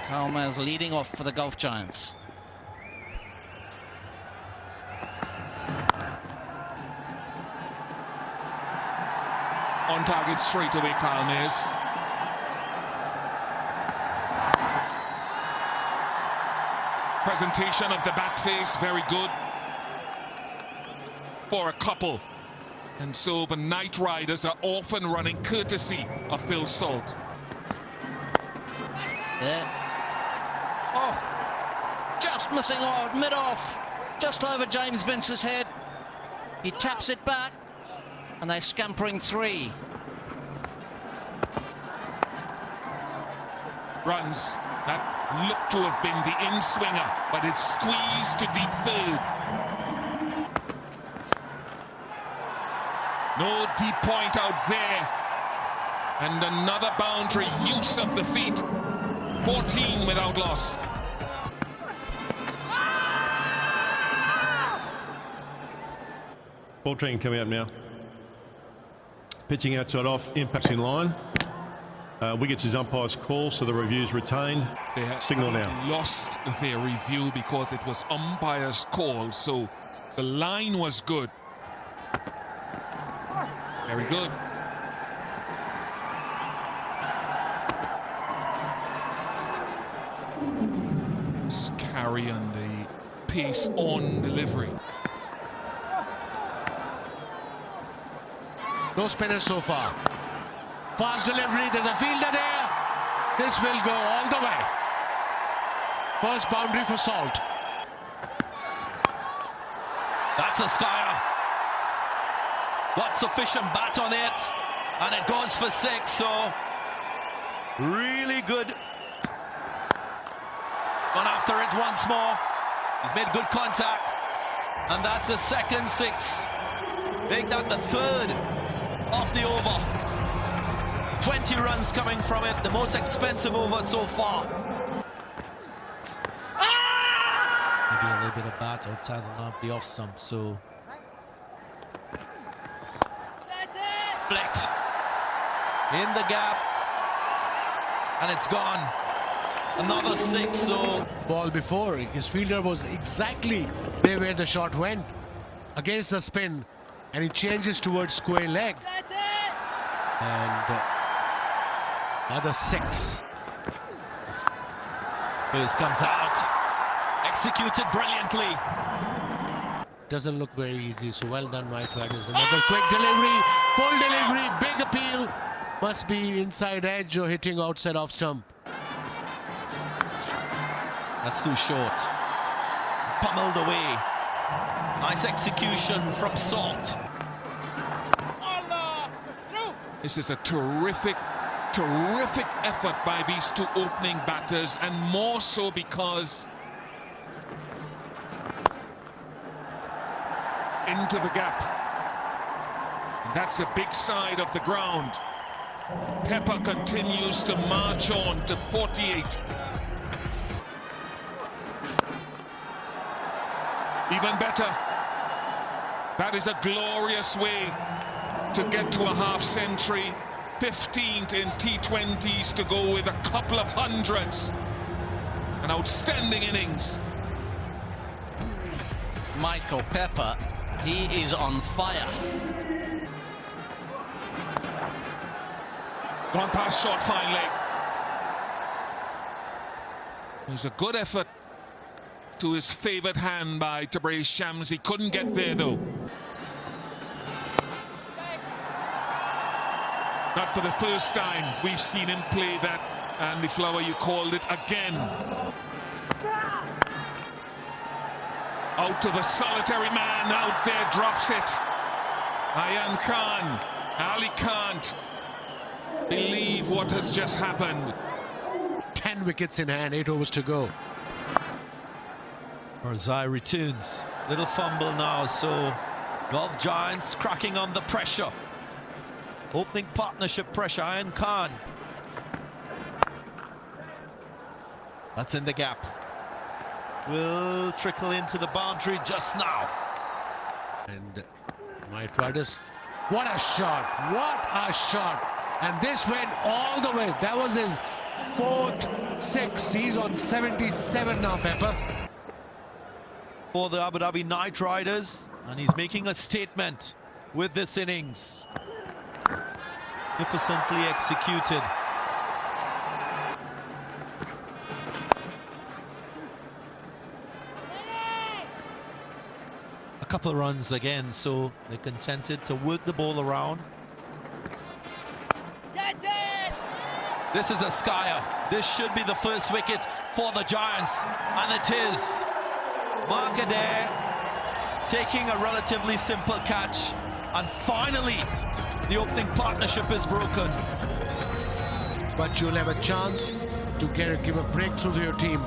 Kalma's leading off for the Gulf Giants. On target straight away, Kalma's. Presentation of the back face, very good for a couple. And so the Night Riders are often running courtesy of Phil Salt. Yeah. Oh, just missing off, mid-off, just over James Vince's head. He taps it back, and they're scampering three. Runs that looked to have been the in-swinger, but it's squeezed to deep third. No deep point out there. And another boundary use of the feet. 14 without loss. Ball train coming up now. Pitching outside off, impacts in line. Wickets is umpire's call, so the review's retained. They have signal now. Lost their review because it was umpire's call, so the line was good. Very good. Just carry on the pace on delivery. No spinners so far. Fast delivery, there's a fielder there. This will go all the way. First boundary for Salt. That's a skyer. Got sufficient bat on it, and it goes for 6, so really good. Gone after it once more. He's made good contact, and that's a second 6. Make that the third of the over. 20 runs coming from it, the most expensive over so far. Maybe a little bit of bat outside the off stump, so Flicked in the gap, and it's gone. Another 6, so ball before, his fielder was exactly there where the shot went, against the spin, and he changes towards square leg. And another 6. This comes out, executed brilliantly. Doesn't look very easy, so well done, Night Riders. Another quick delivery, full delivery, big appeal. Must be inside edge or hitting outside off stump. That's too short. Pummeled away. Nice execution from Salt. This is a terrific effort by these two opening batters, and more so because into the gap. That's a big side of the ground. Pepper continues to march on to 48. Even better. That is a glorious way to get to a half century. 15th in T20s to go with a couple of hundreds. An outstanding innings. Michael Pepper, he is on fire. Gone past short fine leg. It was a good effort to his favoured hand by Tabraiz Shams. He couldn't get there though. Not for the first time we've seen him play that. Andy Flower, you called it again. Out of a solitary man, out there drops it. Ayan Khan, Ali can't believe what has just happened. 10 wickets in hand, 8 overs to go. Barzai returns. Little fumble now, so Gulf Giants cracking on the pressure. Opening partnership pressure, Ayan Khan. That's in the gap. Will trickle into the boundary just now. And Night Riders, what a shot, what a shot. And this went all the way. That was his 4th 6. He's on 77 now, Pepper. For the Abu Dhabi Knight Riders, and he's making a statement with this innings. Magnificently executed. A couple of runs again, so they're contented to work the ball around. This is a skyer. This should be the first wicket for the Giants, and it is. Mark Adair taking a relatively simple catch, and finally the opening partnership is broken. But you'll have a chance to give a breakthrough to your team.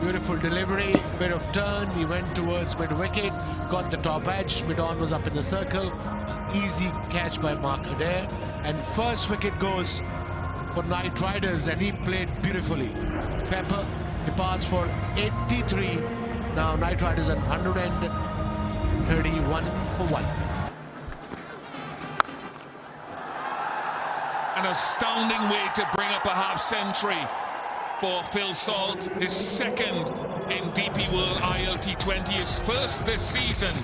Beautiful delivery, bit of turn, he went towards mid-wicket, got the top edge, mid-on was up in the circle. Easy catch by Mark Adair, and first wicket goes for Knight Riders, and he played beautifully. Pepper departs for 83. Now Knight Riders at 131 for 1. An astounding way to bring up a half century for Phil Salt, his second in DP World ILT T20, his first this season,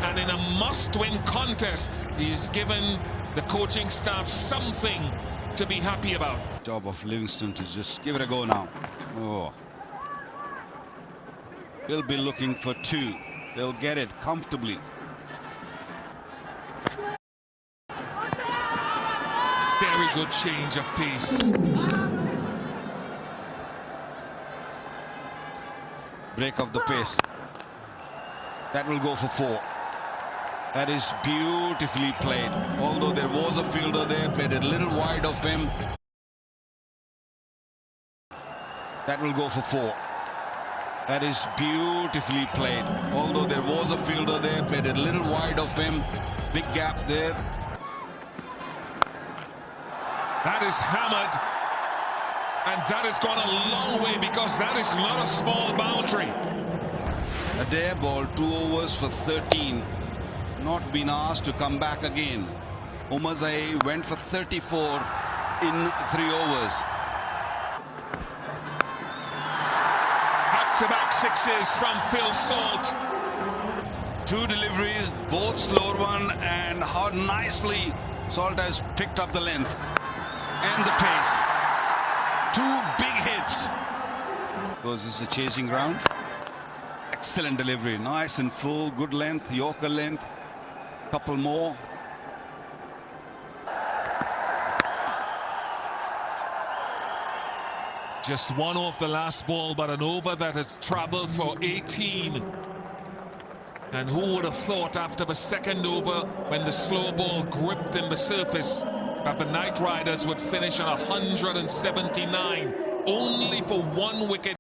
and in a must-win contest he has given the coaching staff something to be happy about. Job of Livingston to just give it a go now. Oh, he'll be looking for 2. They'll get it comfortably. Very good change of pace. Break of the pace. That will go for 4. That is beautifully played. Although there was a fielder there, played a little wide of him. That will go for 4. That is beautifully played. Although there was a fielder there, played a little wide of him. Big gap there. That is hammered, and that has gone a long way, because that is not a small boundary. Adair ball 2 overs for 13. Not been asked to come back again. Omarzai went for 34 in 3 overs. Back-to-back sixes from Phil Salt. 2 deliveries, both slower one, and how nicely Salt has picked up the length and the pace. 2 big hits. Because this is a chasing ground. Excellent delivery, nice and full, good length, Yorker length. Couple more. Just one off the last ball, but an over that has travelled for 18. And who would have thought after the second over, when the slow ball gripped in the surface, that the Knight Riders would finish on 179, only for 1 wicket.